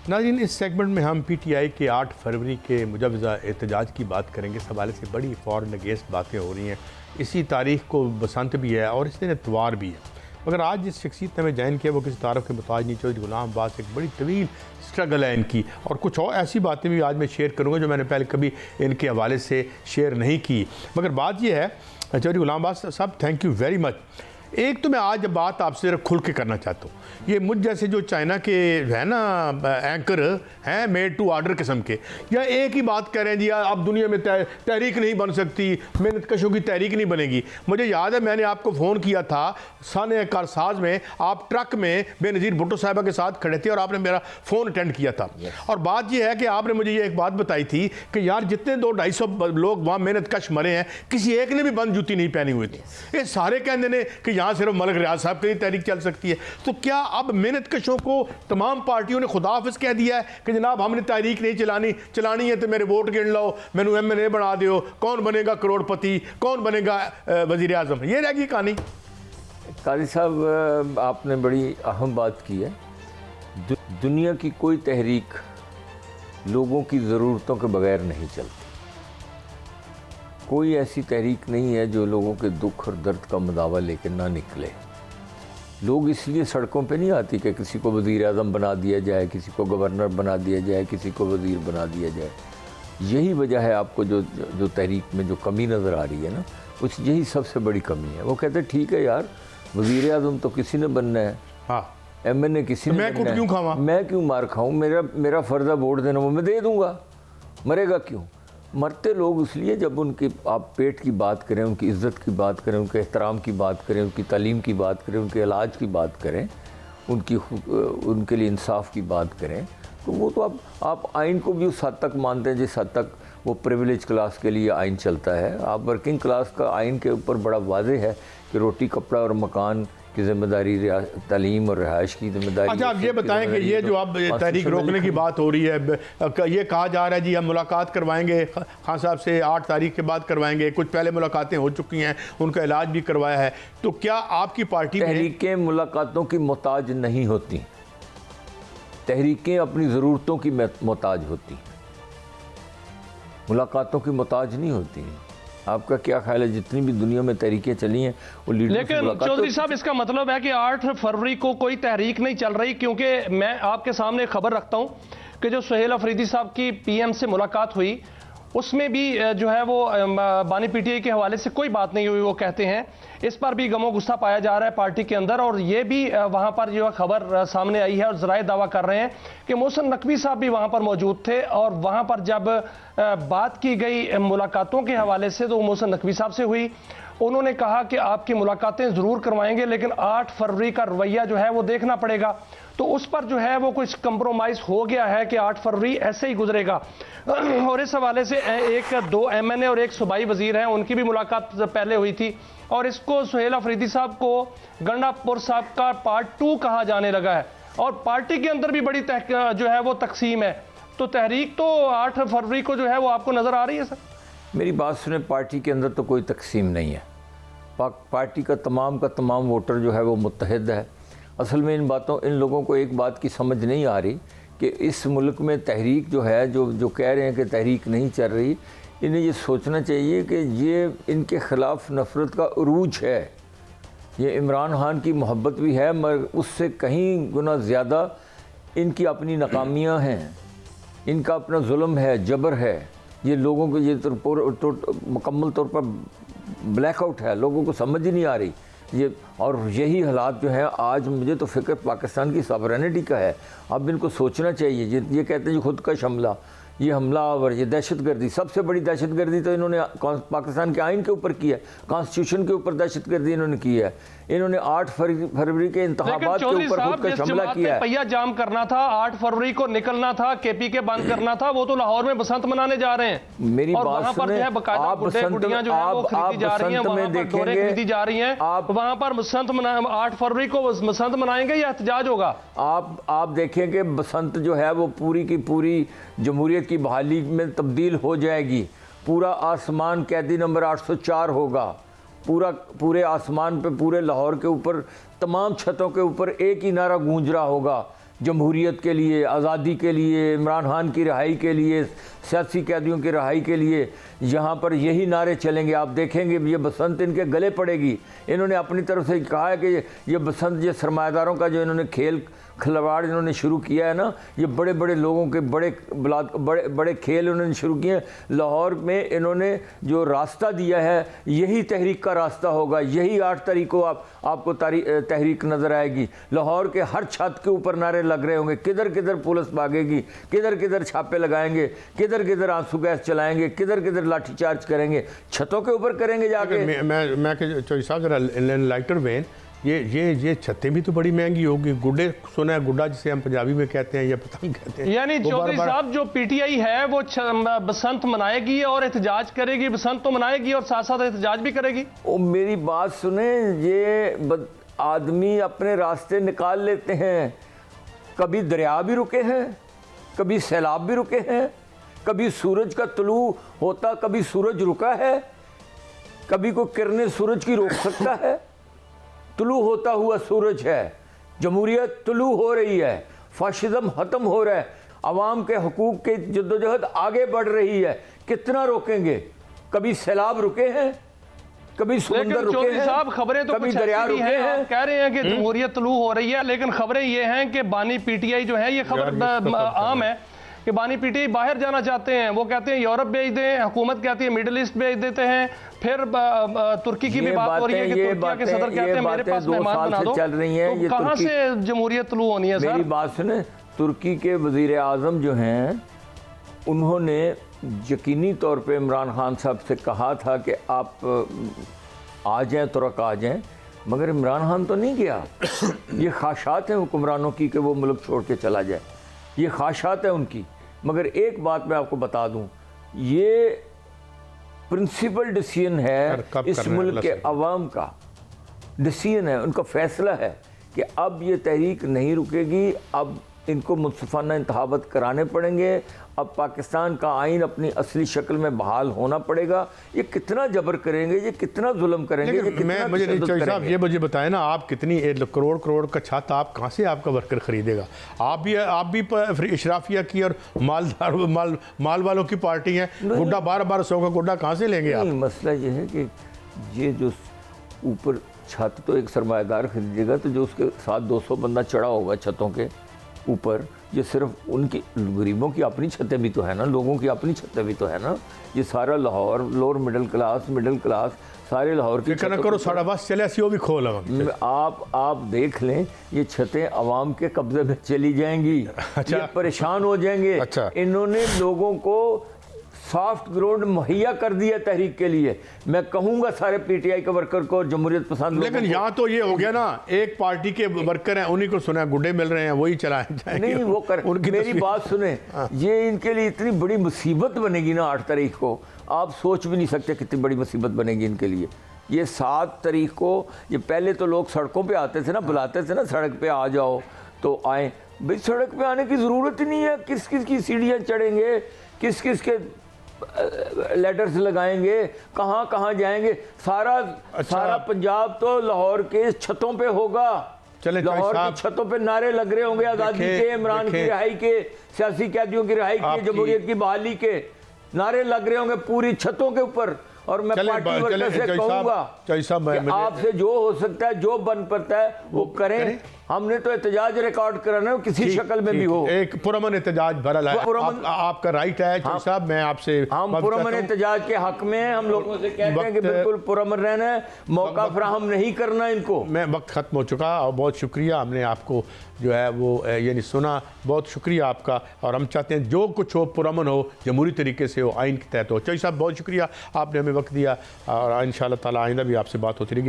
नाज़रीन, इस सेगमेंट में हम PTI के 8 फरवरी के मुजवज़ा एहतजाज की बात करेंगे। इस हवाले से बड़ी फ़ॉरन अगेंस्ट बातें हो रही हैं। इसी तारीख़ को बसंत भी है और इस दिन इतवार भी है, मगर आज जिस शख्सियत ने हमें ज्वाइन किया वो किसी तारफ़ के मुताज नहीं। चौधरी गुलाम अब्बास, एक बड़ी तवील स्ट्रगल है इनकी, और कुछ और ऐसी बातें भी आज मैं शेयर करूँगा जो मैंने पहले कभी इनके हवाले से शेयर नहीं की। मगर बात यह है, चौधरी गुलाम अब्बास साहब, थैंक यू वेरी मच। एक तो मैं आज बात आपसे ज़रा खुल के करना चाहता हूँ। ये मुझ जैसे जो चाइना के है ना एंकर हैं, मेड टू ऑर्डर किस्म के, या एक ही बात कह रहे हैं जी अब दुनिया में तहरीक नहीं बन सकती, मेहनत कशों की तहरीक नहीं बनेगी। मुझे याद है मैंने आपको फ़ोन किया था सन कारसाज में, आप ट्रक में बेनज़ीर भुट्टो साहिबा के साथ खड़े थे और आपने मेरा फ़ोन अटेंड किया था। और बात यह है कि आपने मुझे ये एक बात बताई थी कि यार जितने 200-250 लोग वहाँ मेहनत कश मरे हैं, किसी एक ने भी बंद जूती नहीं पहनी हुई थी। ये सारे कहते हैं कि यहाँ सिर्फ मलिक रियाज साहब की तहरीक चल सकती है। तो क्या अब मेहनत कशों को तमाम पार्टियों ने खुदाफिज कह दिया है कि जनाब हमने तहरीक नहीं चलानी है तो मेरे वोट गिन लो, मैनू MNA बना दो, कौन बनेगा करोड़पति, कौन बनेगा वज़ीर आज़म? ये रहेगी कहानी। काजी साहब, आपने बड़ी अहम बात की है। दुनिया की कोई तहरीक लोगों की ज़रूरतों के बगैर नहीं चलती। कोई ऐसी तहरीक नहीं है जो लोगों के दुख और दर्द का मुदावा लेकर ना निकले। लोग इसलिए सड़कों पे नहीं आती कि किसी को वज़ीर आज़म बना दिया जाए, किसी को गवर्नर बना दिया जाए, किसी को वज़ीर बना दिया जाए। यही वजह है आपको जो तहरीक में जो कमी नज़र आ रही है ना, उस यही सबसे बड़ी कमी है। वो कहते हैं ठीक है यार, वज़ीर आज़म तो किसी ने बनना है, हाँ, MNA किसी ने बनना है, मैं क्यों मार खाऊँ? मेरा फ़र्ज़ है वोट देना, वो मैं दे दूँगा, मरेगा क्यों? मरते लोग इसलिए जब उनके आप पेट की बात करें, उनकी इज़्ज़त की बात करें, उनके एहतराम की बात करें, उनकी तालीम की बात करें, उनके इलाज की बात करें, उनके लिए इंसाफ की बात करें, तो वो तो आप आइन को भी उस हद तक मानते हैं जिस हद तक वो प्रिविलेज क्लास के लिए आइन चलता है। आप वर्किंग क्लास का आइन के ऊपर बड़ा वाज़ेह है कि रोटी, कपड़ा और मकान की जिम्मेदारी, तालीम और रिहाइश की जिम्मेदारी। अच्छा, आप ये बताएं कि ये जो अब तहरीक रोकने की बात हो रही है, ये कहा जा रहा है जी हम मुलाकात करवाएंगे खान साहब से, 8 तारीख के बाद करवाएंगे। कुछ पहले मुलाकातें हो चुकी हैं, उनका इलाज भी करवाया है। तो क्या आपकी पार्टी तहरीकें मुलाकातों की मोहताज नहीं होती, तहरीकें अपनी ज़रूरतों की मोहताज होती, मुलाकातों की मोहताज नहीं होती। आपका क्या ख्याल है, जितनी भी दुनिया में तहरीकें चली हैं वो लीडर? लेकिन चौधरी साहब, इसका मतलब है कि 8 फरवरी को कोई तहरीक नहीं चल रही, क्योंकि मैं आपके सामने खबर रखता हूं कि जो सुहेल अफरीदी साहब की PM से मुलाकात हुई, उसमें भी जो है वो बानी PTI के हवाले से कोई बात नहीं हुई। वो कहते हैं इस पर भी गमो गुस्सा पाया जा रहा है पार्टी के अंदर, और ये भी वहाँ पर जो है खबर सामने आई है और ज़राए दावा कर रहे हैं कि मोहसिन नकवी साहब भी वहाँ पर मौजूद थे। और वहाँ पर जब बात की गई मुलाकातों के हवाले से तो मोहसिन नकवी साहब से हुई। उन्होंने कहा कि आपकी मुलाकातें ज़रूर करवाएंगे, लेकिन 8 फरवरी का रवैया जो है वो देखना पड़ेगा। तो उस पर जो है वो कुछ कंप्रोमाइज़ हो गया है कि 8 फरवरी ऐसे ही गुजरेगा। और इस हवाले से 2 MNA और 1 सूबाई वज़ीर हैं, उनकी भी मुलाकात पहले हुई थी। और इसको सुहेल अफरीदी साहब को गंडापुर साहब का पार्ट 2 कहा जाने लगा है, और पार्टी के अंदर भी बड़ी जो है वो तकसीम है। तो तहरीक तो 8 फरवरी को जो है वो आपको नज़र आ रही है? सर मेरी बात सुने, पार्टी के अंदर तो कोई तकसीम नहीं है। पार्टी का तमाम वोटर जो है वो मुत्तहिद है। असल में इन लोगों को एक बात की समझ नहीं आ रही कि इस मुल्क में तहरीक जो है, जो कह रहे हैं कि तहरीक नहीं चल रही, इन्हें ये सोचना चाहिए कि ये इनके ख़िलाफ़ नफ़रत का उरूज है। ये इमरान खान की मोहब्बत भी है, मगर उससे कहीं गुना ज़्यादा इनकी अपनी नाकामियाँ हैं, इनका अपना जुल्म है, जबर है। ये लोगों को ये मुकम्मल तौर पर ब्लैकआउट है, लोगों को समझ ही नहीं आ रही ये। और यही हालात जो है आज, मुझे तो फ़िक्र पाकिस्तान की सॉवरेनिटी का है। अब इनको सोचना चाहिए। ये कहते हैं जी खुद का हमला, ये हमलावर, ये दहशतगर्दी, सबसे बड़ी दहशतगर्दी तो इन्होंने पाकिस्तान के आइन के ऊपर की है, कॉन्स्टिट्यूशन के ऊपर दहशतगर्दी इन्होंने की है। इन्होंने 8 फरवरी के इंतखाबात के ऊपर खुद का हमला किया है। पहिया जाम करना था, 8 फरवरी को निकलना था, KPK बंद करना था, वो तो लाहौर में बसंत मनाने जा रहे हैं। मेरी बात सुने, आप बसंत में देखेंगे, आप वहाँ पर बसंत 8 फरवरी को बसंत मनाएंगे या एहतजाज होगा? आप देखेंगे बसंत जो है वो पूरी की पूरी जमहूरियत की बहाली में तब्दील हो जाएगी। पूरा आसमान कैदी नंबर 804 होगा। पूरे आसमान पे, पूरे लाहौर के ऊपर, तमाम छतों के ऊपर एक ही नारा गूंज रहा होगा जमहूरियत के लिए, आज़ादी के लिए, इमरान खान की रिहाई के लिए, सियासी कैदियों की रिहाई के लिए, यहाँ पर यही नारे चलेंगे। आप देखेंगे ये बसंत इनके गले पड़ेगी। इन्होंने अपनी तरफ से कहा है कि ये बसंत, ये सरमायादारों का जो इन्होंने खेल खिलवाड़ इन्होंने शुरू किया है ना, ये बड़े बड़े लोगों के बड़े खेल इन्होंने शुरू किए हैं। लाहौर में इन्होंने जो रास्ता दिया है यही तहरीक का रास्ता होगा। यही 8 तारीख को आपको तहरीक नज़र आएगी। लाहौर के हर छत के ऊपर नारे लग रहे होंगे, किधर किधर पुलिस भागेगी, किधर किधर छापे लगाएंगे, किधर किधर आंसू गैस चलाएंगे, किधर किधर लाठीचार्ज करेंगे, छतों के ऊपर करेंगे जाके। मैं चौधरी साहब जरा लाइटर वेन, ये छतें भी तो बड़ी महंगी होगी। गुड्डे, सुना है गुड्डा जिसे हम पंजाबी में कहते हैं या पतंग कहते हैं। यानी चौधरी साहब जो पीटीआई है वो बसंत मनाएगी और एहतजाज करेगी, बसंत तो मनाएगी और साथ साथ एहतजाज भी करेगी। ओ मेरी बात सुने, ये आदमी अपने रास्ते निकाल लेते हैं। कभी दरिया भी रुके हैं, कभी सैलाब भी रुके हैं, कभी सूरज का तुलू होता, कभी सूरज रुका है, कभी कोई किरणें सूरज की रोक सकता है। तुलू होता हुआ सूरज है, जमहूरियत तुलू हो रही है, फाशिज्म खत्म हो रहा है, अवाम के हकूक के जद्दोजहद आगे बढ़ रही है। कितना रोकेंगे? कभी सैलाब रुके हैं, कभी समंदर रुके हैं, साहब खबरें तो कभी दरिया रुके हैं। कह रहे हैं कि जमहूरियत तुलू हो रही है, लेकिन खबरें ये हैं कि बानी पीटीआई जो है, ये खबर आम है कि बानी पीटीआई बाहर जाना चाहते हैं। वो कहते हैं यूरोप भेज दें, हुकूमत कहती है मिडिल ईस्ट भेज देते हैं। फिर तुर्की की भी बात हो रही है कि तुर्की के सदर कहते हैं मेरे पास मेहमान बना दो। चल रही हैं। तो कहां से जमहूरियत तुलू होनी है? मेरी बात सुने, तुर्की के वजीर आज़म जो हैं उन्होंने यकीनी तौर पे इमरान खान साहब से कहा था कि आप आ जाएं, तुरक आ जाएं, मगर इमरान खान तो नहीं गया। ये ख्वाहिशात हैं हुक्मरानों की कि वो मुल्क छोड़ के चला जाए, ये ख्वाहिशात है उनकी। मगर एक बात मैं आपको बता दूं, ये प्रिंसिपल डिसीजन है इस मुल्क के अवाम का, डिसीजन है, उनका फैसला है कि अब ये तहरीक नहीं रुकेगी। अब इनको मुनसिफाना इंतखाबात कराने पड़ेंगे। अब पाकिस्तान का आइन अपनी असली शक्ल में बहाल होना पड़ेगा। ये कितना जबर करेंगे, ये कितना जुल्म करेंगे, ये कितना मुझे साहब ये मुझे बताएं ना, आप कितनी करोड़ का छत आप कहाँ से आपका वर्कर खरीदेगा? आप भी इशराफिया की और माल वालों की पार्टी है। गुड्डा 1200 का गुड्डा कहाँ से लेंगे आप? मसला ये है कि ये जो ऊपर छत तो एक सरमायादार खरीदेगा, तो जो उसके साथ 200 बंदा चढ़ा होगा छतों के ऊपर, ये सिर्फ उनकी गरीबों की अपनी छतें भी तो है ना, लोगों की अपनी छतें भी तो है ना। ये सारा लाहौर लोअर मिडिल क्लास सारे लाहौर की छतें करो 8.5 चले सी वो भी खोल। आप देख लें, ये छतें अवाम के कब्जे में चली जाएंगी। अच्छा। ये परेशान हो जाएंगे। अच्छा। इन्होंने लोगों को सॉफ्ट ग्राउंड मुहैया कर दिया तहरीक के लिए। मैं कहूँगा सारे पीटीआई के वर्कर को और जमहूरियत पसंद, लेकिन यहाँ तो ये हो गया ना, एक पार्टी के वर्कर हैं, उन्हीं को सुना गुड्डे मिल रहे हैं, वही चलाए जाएंगे। नहीं वो कर, मेरी बात सुने, ये इनके लिए इतनी बड़ी मुसीबत बनेगी ना 8 तारीख को, आप सोच भी नहीं सकते कितनी बड़ी मुसीबत बनेगी इनके लिए। ये 7 तारीख को, ये पहले तो लोग सड़कों पे आते थे ना, बुलाते थे ना सड़क पे आ जाओ, तो आए। भाई सड़क पे आने की ज़रूरत ही नहीं है। किस किस की सीढ़ियाँ चढ़ेंगे, किस किस के लेटर्स लगाएंगे, कहाँ कहाँ जाएंगे। सारा पंजाब तो लाहौर के छतों पे होगा। लाहौर की छतों पे नारे लग रहे होंगे आज़ादी के, इमरान की रिहाई के, सियासी कैदियों की रिहाई के, जमहूरियत की बहाली के नारे लग रहे होंगे पूरी छतों के ऊपर। और मैं पार्टी वर्कर से कहूँगा आपसे जो हो सकता है, जो बन पड़ता है वो करें। हमने तो एहतजाज रिकॉर्ड कराना है, किसी शक्ल में भी हो। एक पुरअमन एहतजाज भरा है, आपका राइट है चौधरी साहब। मैं आपसे हम पुरअमन एहतजाज के हक में हम लोगों से कहते हैं कि बिल्कुल पुरअमन रहना है, मौका फराहम नहीं करना इनको। मैं वक्त खत्म हो चुका और बहुत शुक्रिया, हमने आपको जो है वो यानी सुना, बहुत शुक्रिया आपका। और हम चाहते हैं जो कुछ हो पुरअमन हो, जमहूरी तरीके से हो, आइन के तहत हो। चौधरी साहब बहुत शुक्रिया, आपने हमें वक्त दिया और इंशाअल्लाह ताला आइंदा भी आपसे बात होती रहेगी।